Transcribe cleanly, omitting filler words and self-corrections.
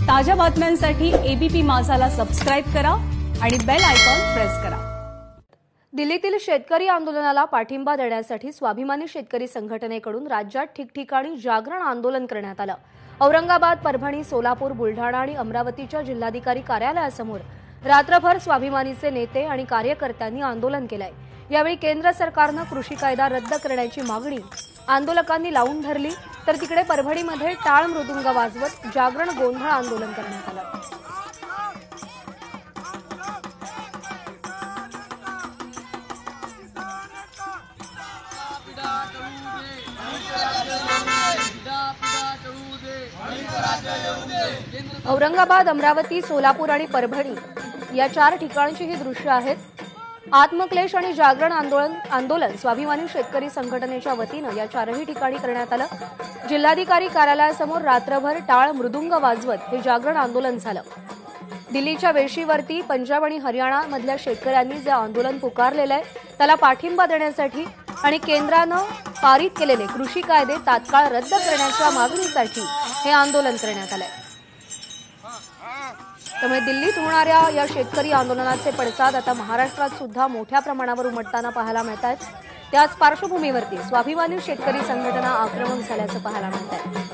ताज्या बातम्यांसाठी ABP माझाला subscribe करा आणि बेल आयकॉन प्रेस करा। दिल्लीतील शेतकरी आंदोलनाला पाठिंबा देण्यासाठी स्वाभिमानी शेतकरी संघटनेकडून राज्यात ठिकठिकाणी जागरण आंदोलन करण्यात आलं। औरंगाबाद, परभणी, सोलापूर, बुलढाणा आणि अमरावतीच्या जिल्हाधिकारी कार्यालयासमोर रात्रभर स्वाभिमानीचे नेते आणि कार्यकर्त्यांनी आंदोलन केलंय। यावेळी केंद्र सरकारने कृषी कायदा रद्द करण्याची मागणी आंदोलकांनी लावून धरली, तर तिकडे परभणीमध्ये टाळ मृदुंग वाजवत जागरण गोंधळ आंदोलन करण्यात आलं। औरंगाबाद, अमरावती, सोलापूर आणि परभणी या 4 ठिकाणची ही दृश्य आहेत। आत्मक्लेश आणि जागरण आंदोलन स्वाभिमानी शेतकरी संघटनेच्या वतीने या 4ही ठिकाणी करण्यात आलं। जिल्हाधिकारी कार्यालयासमोर रात्रभर टाळ मृदुंग वाजवत हे जागरण आंदोलन झालं। दिल्लीच्या वेशीवरती पंजाब आणि हरियाणा मधल्या शेतकऱ्यांनी जे आंदोलन पुकारलेलं आहे त्याला पाठिंबा देण्यासाठी आणि केंद्राने पारित केलेले कृषी कायदे तात्काळ रद्द करण्याच्या मागणीसाठी हे आंदोलन करण्यात आलंय। त्यामुळे दिल्लीत होणाऱ्या या शेतकरी आंदोलनाचे पडसाद आता महाराष्ट्रात सुद्धा मोठ्या प्रमाणावर उमटताना पाहायला मिळत आहेत। त्याच पार्श्वभूमीवरती स्वाभिमानी शेतकरी संघटना आक्रमक झाल्याचं पाहायला मिळत आहे।